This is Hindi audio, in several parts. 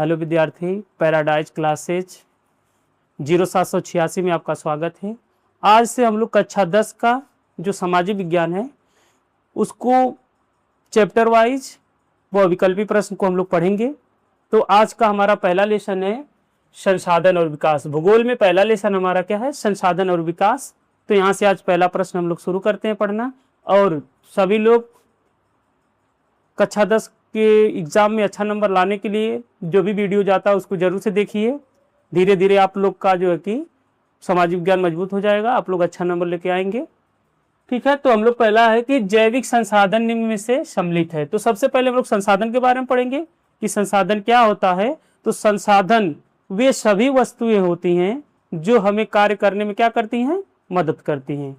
हेलो विद्यार्थी, पैराडाइज क्लासेज 0786 में आपका स्वागत है। आज से हम लोग कक्षा 10 का जो सामाजिक विज्ञान है उसको चैप्टर वाइज व विकल्पी प्रश्न को हम लोग पढ़ेंगे। तो आज का हमारा पहला लेसन है संसाधन और विकास। भूगोल में पहला लेसन हमारा क्या है? संसाधन और विकास। तो यहाँ से आज पहला प्रश्न हम लोग शुरू करते हैं पढ़ना। और सभी लोग कक्षा 10 के एग्जाम में अच्छा नंबर लाने के लिए जो भी वीडियो जाता है उसको जरूर से देखिए। धीरे धीरे आप लोग का जो है कि सामाजिक विज्ञान मजबूत हो जाएगा, आप लोग अच्छा नंबर लेके आएंगे। ठीक है, तो हम लोग पहला है कि जैविक संसाधन निम्न में से सम्मिलित है। तो सबसे पहले हम लोग संसाधन के बारे में पढ़ेंगे कि संसाधन क्या होता है। तो संसाधन वे सभी वस्तुएं होती हैं जो हमें कार्य करने में क्या करती हैं? मदद करती हैं।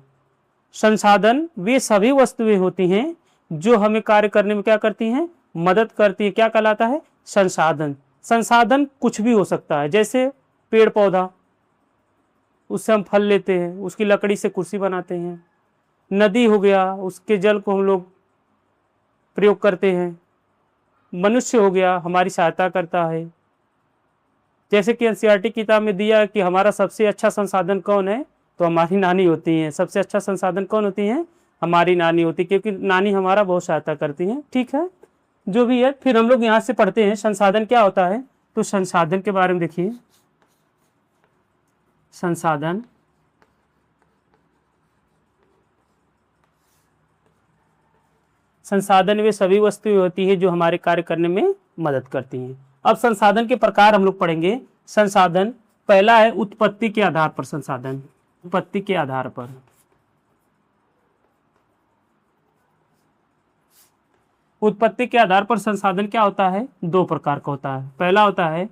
संसाधन वे सभी वस्तुएं होती हैं जो हमें कार्य करने में क्या करती हैं? मदद करती है। क्या कहलाता है? संसाधन। संसाधन कुछ भी हो सकता है, जैसे पेड़ पौधा, उससे हम फल लेते हैं, उसकी लकड़ी से कुर्सी बनाते हैं। नदी हो गया, उसके जल को हम लोग प्रयोग करते हैं। मनुष्य हो गया, हमारी सहायता करता है। जैसे कि एनसीईआरटी किताब में दिया है कि हमारा सबसे अच्छा संसाधन कौन है? तो हमारी नानी होती है। सबसे अच्छा संसाधन कौन होती है? हमारी नानी होती है, क्योंकि नानी हमारा बहुत सहायता करती है। ठीक है, जो भी है। फिर हम लोग यहाँ से पढ़ते हैं संसाधन क्या होता है। तो संसाधन के बारे में देखिए। संसाधन संसाधन वे सभी वस्तुएं होती है जो हमारे कार्य करने में मदद करती हैं। अब संसाधन के प्रकार हम लोग पढ़ेंगे। संसाधन पहला है उत्पत्ति के आधार पर। संसाधन उत्पत्ति के आधार पर। उत्पत्ति के आधार पर संसाधन क्या होता है? दो प्रकार का होता है। पहला होता है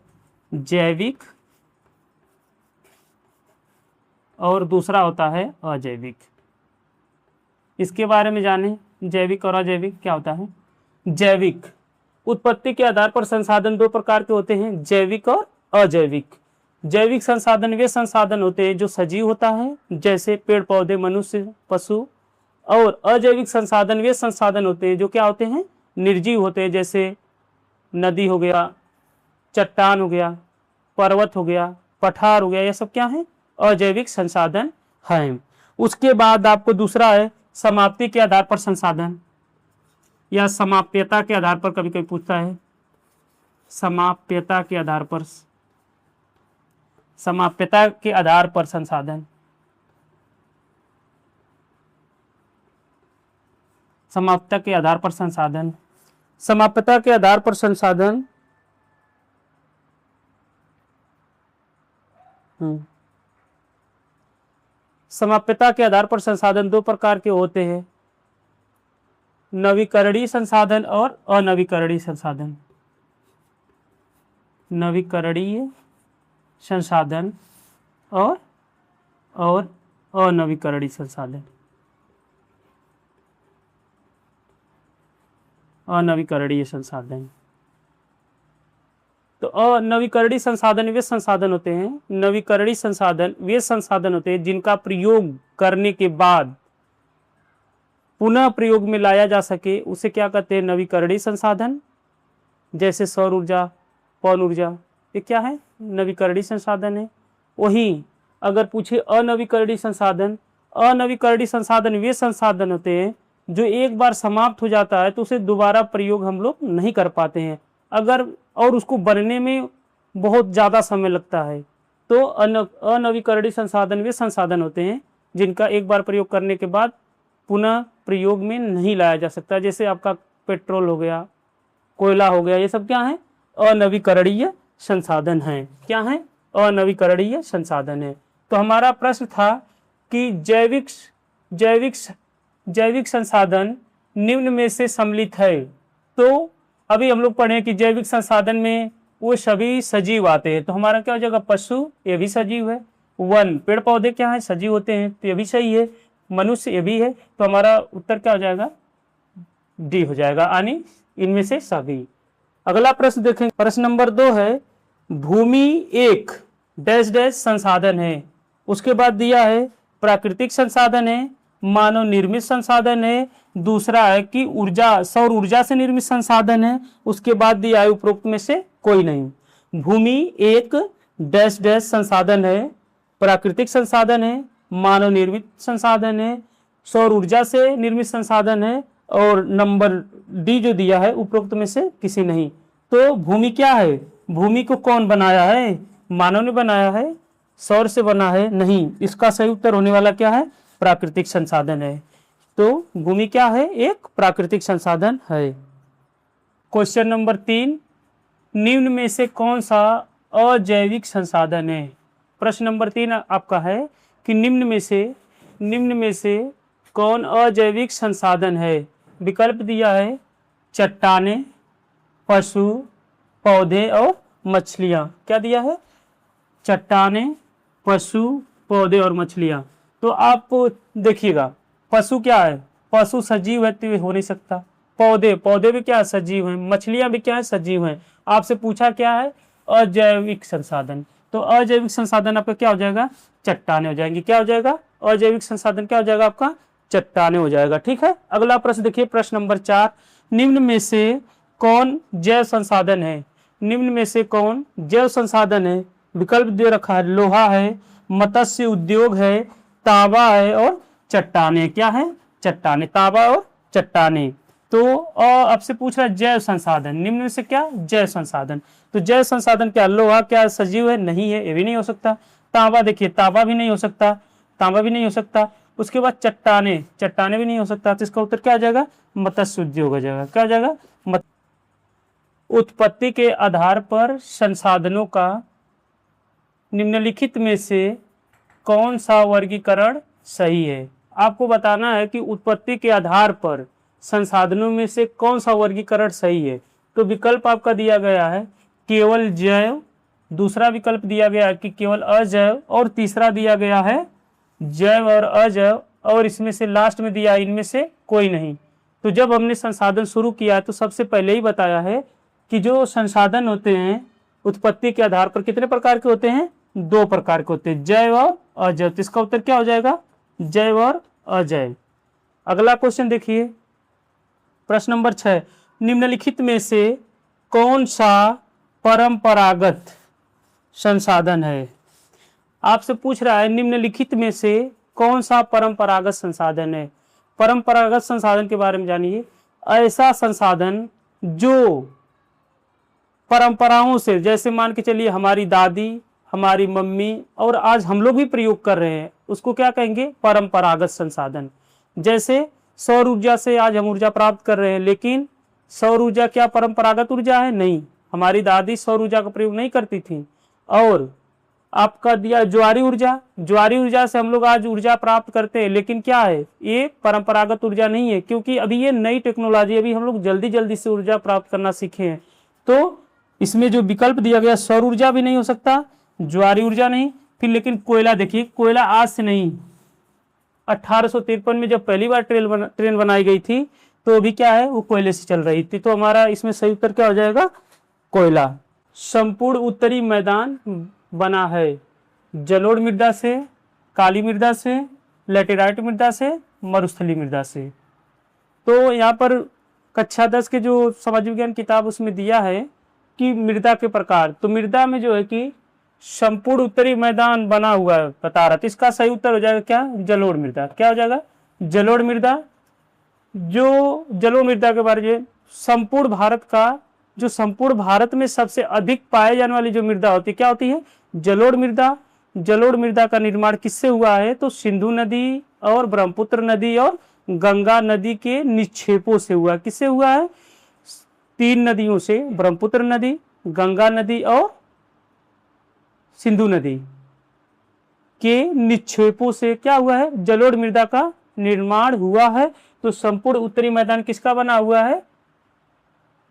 जैविक और दूसरा होता है अजैविक। इसके बारे में जानें, जैविक और अजैविक क्या होता है। जैविक उत्पत्ति के आधार पर संसाधन दो प्रकार के होते हैं, जैविक और अजैविक। जैविक संसाधन वे संसाधन होते हैं जो सजीव होता है, जैसे पेड़ पौधे, मनुष्य, पशु। और अजैविक संसाधन वे संसाधन होते हैं जो क्या होते हैं? निर्जीव होते हैं, जैसे नदी हो गया, चट्टान हो गया, पर्वत हो गया, पठार हो गया। ये सब क्या है? अजैविक संसाधन हैं। उसके बाद आपको दूसरा है समाप्ति के आधार पर संसाधन, या समाप्यता के आधार पर कभी कभी पूछता है। समाप्यता के आधार पर, समाप्यता के आधार पर संसाधन। समाप्यता के आधार पर संसाधन। समाप्यता के आधार पर संसाधन समाप्यता के आधार पर संसाधन दो प्रकार के होते हैं, नवीकरणीय संसाधन और अनवीकरणीय संसाधन। नवीकरणीय संसाधन और अनवीकरणीय संसाधन। अनवीकरणीय संसाधन। तो अनवीकरणीय संसाधन वे संसाधन होते हैं, नवीकरणीय संसाधन वे संसाधन होते हैं जिनका प्रयोग करने के बाद पुनः प्रयोग में लाया जा सके, उसे क्या कहते हैं? नवीकरणीय संसाधन। जैसे सौर ऊर्जा, पवन ऊर्जा, ये क्या है? नवीकरणीय संसाधन है। वहीं अगर पूछे अनवीकरणीय संसाधन, अनवीकरणीय संसाधन वे संसाधन होते हैं जो एक बार समाप्त हो जाता है तो उसे दोबारा प्रयोग हम लोग नहीं कर पाते हैं, अगर और उसको बनने में बहुत ज़्यादा समय लगता है। तो अनवीकरणीय संसाधन वे संसाधन होते हैं जिनका एक बार प्रयोग करने के बाद पुनः प्रयोग में नहीं लाया जा सकता। जैसे आपका पेट्रोल हो गया, कोयला हो गया, ये सब क्या है? अनवीकरणीय संसाधन हैं। क्या है? अनवीकरणीय संसाधन है। तो हमारा प्रश्न था कि जैविक संसाधन निम्न में से सम्मिलित है। तो अभी हम लोग पढ़े कि जैविक संसाधन में वो सभी सजीव आते हैं। तो हमारा क्या हो जाएगा? पशु, ये भी सजीव है। वन, पेड़ पौधे क्या है? सजीव होते हैं, तो ये भी सही है। मनुष्य, ये भी है। तो हमारा उत्तर क्या हो जाएगा? डी हो जाएगा, यानी इनमें से सभी। अगला प्रश्न देखें। प्रश्न नंबर 2 है भूमि एक डैश डैश संसाधन है। उसके बाद दिया है प्राकृतिक संसाधन है, मानव निर्मित संसाधन है, दूसरा है कि ऊर्जा, सौर ऊर्जा से निर्मित संसाधन है। उसके बाद दिया है उपरोक्त में से कोई नहीं। भूमि एक डैश डैश संसाधन है, प्राकृतिक संसाधन है, मानव निर्मित संसाधन है, सौर ऊर्जा से निर्मित संसाधन है, और नंबर डी जो दिया है उपरोक्त में से किसी नहीं। तो भूमि क्या है? भूमि को कौन बनाया है? मानव ने बनाया है? सौर से बना है? नहीं। इसका सही उत्तर होने वाला क्या है? प्राकृतिक संसाधन है। तो भूमि क्या है? एक प्राकृतिक संसाधन है। क्वेश्चन नंबर 3, निम्न में से कौन सा अजैविक संसाधन है? प्रश्न नंबर 3 आपका है कि निम्न में से कौन अजैविक संसाधन है? विकल्प दिया है चट्टानें, पशु, पौधे और मछलियां। क्या दिया है? चट्टानें, पशु, पौधे और मछलियां। तो आप देखिएगा, पशु क्या है? पशु सजीव है तो हो नहीं सकता। पौधे भी क्या है? सजीव हैं। मछलियां भी क्या है? सजीव हैं। आपसे पूछा क्या है? अजैविक संसाधन। तो अजैविक संसाधन आपका क्या हो जाएगा? चट्टाने हो जाएंगी। क्या हो जाएगा? अजैविक संसाधन क्या हो जाएगा आपका? चट्टाने हो जाएगा। ठीक है। अगला प्रश्न देखिए, प्रश्न नंबर 4, निम्न में से कौन जैव संसाधन है? निम्न में से कौन जैव संसाधन है? विकल्प दे रखा है, लोहा है, मत्स्य उद्योग है, तांबा है और चट्टाने। क्या है? चट्टाने, तांबा और चट्टाने। तो आपसे पूछ रहा है जैव संसाधन, निम्न में से क्या? जैव संसाधन। तो जैव संसाधन क्या? लोहा क्या सजीव है? नहीं है, ये भी नहीं हो सकता। तांबा, देखिए तांबा भी नहीं हो सकता, तांबा भी नहीं हो सकता। उसके बाद चट्टाने भी नहीं हो सकता। तो इसका उत्तर क्या आ जाएगा? मत्स्य उद्योग हो जाएगा। क्या हो जाएगा? उत्पत्ति के आधार पर संसाधनों का निम्नलिखित में से कौन सा वर्गीकरण सही है? आपको बताना है कि उत्पत्ति के आधार पर संसाधनों में से कौन सा वर्गीकरण सही है। तो विकल्प आपका दिया गया है केवल जैव, दूसरा विकल्प दिया गया है कि केवल अजैव, और तीसरा दिया गया है जैव और अजैव, और इसमें से लास्ट में दिया इनमें से कोई नहीं। तो जब हमने संसाधन शुरू किया तो सबसे पहले ही बताया है कि जो संसाधन होते हैं उत्पत्ति के आधार पर कितने प्रकार के होते हैं? 2 प्रकार के होते हैं, जैव और अजैव। तो इसका उत्तर क्या हो जाएगा? जैव और अजैव। अगला क्वेश्चन देखिए, प्रश्न नंबर 6, निम्नलिखित में से कौन सा परंपरागत संसाधन है? आपसे पूछ रहा है निम्नलिखित में से कौन सा परंपरागत संसाधन है। परंपरागत संसाधन के बारे में जानिए। ऐसा संसाधन जो परंपराओं से, जैसे मान के चलिए हमारी दादी, हमारी मम्मी और आज हम लोग भी प्रयोग कर रहे हैं, उसको क्या कहेंगे? परंपरागत संसाधन। जैसे सौर ऊर्जा से आज हम ऊर्जा प्राप्त कर रहे हैं, लेकिन सौर ऊर्जा क्या परंपरागत ऊर्जा है? नहीं। हमारी दादी सौर ऊर्जा का प्रयोग नहीं करती थी। और आपका दिया ज्वारी ऊर्जा से हम लोग आज ऊर्जा प्राप्त करते हैं, लेकिन क्या है? ये परंपरागत ऊर्जा नहीं है, क्योंकि अभी ये नई टेक्नोलॉजी, अभी हम लोग जल्दी जल्दी से ऊर्जा प्राप्त करना सीखे हैं। तो इसमें जो विकल्प दिया गया, सौर ऊर्जा भी नहीं हो सकता, ज्वारी ऊर्जा नहीं, फिर लेकिन कोयला, देखिए कोयला आज से नहीं, 1853 में जब पहली बार ट्रेन बनाई गई थी तो अभी क्या है? वो कोयले से चल रही थी। तो हमारा इसमें सही उत्तर क्या हो जाएगा? कोयला। संपूर्ण उत्तरी मैदान बना है जलोढ़ मृदा से, काली मृदा से, लैटेराइट मृदा से, मरुस्थलीय मृदा से। तो यहाँ पर कक्षा 10 के जो समाज विज्ञान किताब उसमें दिया है कि मृदा के प्रकार। तो मृदा में जो है कि संपूर्ण उत्तरी मैदान बना हुआ है बता रहा। तो इसका सही उत्तर हो जाएगा क्या? जलोढ़ मृदा। क्या हो जाएगा? जलोढ़ मृदा। जो जलोढ़ मृदा के बारे में संपूर्ण भारत का, जो संपूर्ण भारत में सबसे अधिक पाए जाने वाली जो मृदा होती है, क्या होती है? जलोढ़ मृदा। जलोढ़ मृदा का निर्माण किससे हुआ है? तो सिंधु नदी और ब्रह्मपुत्र नदी और गंगा नदी के निक्षेपों से हुआ। किससे हुआ है? 3 नदियों से, ब्रह्मपुत्र नदी, गंगा नदी और सिंधु नदी के निक्षेपों से क्या हुआ है? जलोढ़ मृदा का निर्माण हुआ है। तो संपूर्ण उत्तरी मैदान किसका बना हुआ है?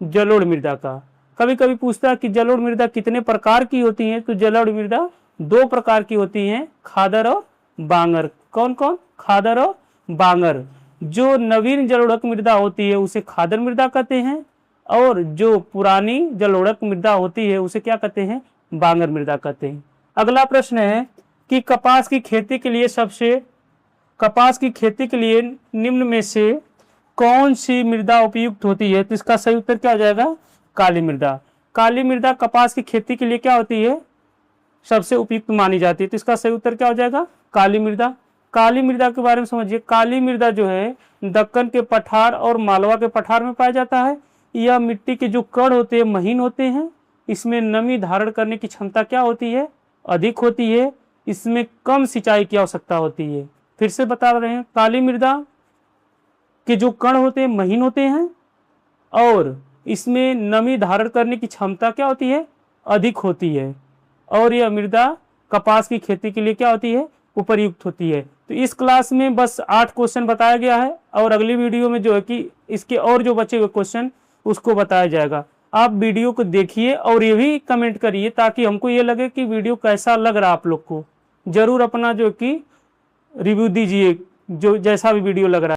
जलोढ़ मृदा का। कभी कभी पूछता है कि जलोढ़ मृदा कितने प्रकार की होती है? तो जलोढ़ मृदा 2 प्रकार की होती हैं, खादर और बांगर। कौन कौन? खादर और बांगर। जो नवीन जलोढ़क मृदा होती है उसे खादर मृदा कहते हैं, और जो पुरानी जलोढ़क मृदा होती है उसे क्या कहते हैं? बांगर मृदा कहते हैं। अगला प्रश्न है कि कपास की खेती के लिए निम्न में से कौन सी मृदा उपयुक्त होती है? तो इसका सही उत्तर क्या हो जाएगा? काली मृदा। काली मृदा कपास की खेती के लिए क्या होती है, सबसे उपयुक्त मानी जाती है। तो इसका सही उत्तर क्या हो जाएगा, काली मृदा। काली मृदा के बारे में समझिए। काली मृदा जो है दक्कन के पठार और मालवा के पठार में पाया जाता है। यह मिट्टी के जो कण होते हैं महीन होते हैं। इसमें नमी धारण करने की क्षमता क्या होती है, अधिक होती है। इसमें कम सिंचाई की आवश्यकता होती है। फिर से बता रहे हैं, काली मृदा के जो कण होते हैं महीन होते हैं और इसमें नमी धारण करने की क्षमता क्या होती है, अधिक होती है। और यह मृदा कपास की खेती के लिए क्या होती है, उपयुक्त होती है। तो इस क्लास में बस 8 क्वेश्चन बताया गया है और अगली वीडियो में जो है कि इसके और जो बचे हुए क्वेश्चन उसको बताया जाएगा। आप वीडियो को देखिए और ये भी कमेंट करिए ताकि हमको ये लगे कि वीडियो कैसा लग रहा आप लोग को। जरूर अपना जो कि रिव्यू दीजिए, जो जैसा भी वीडियो लग रहा है।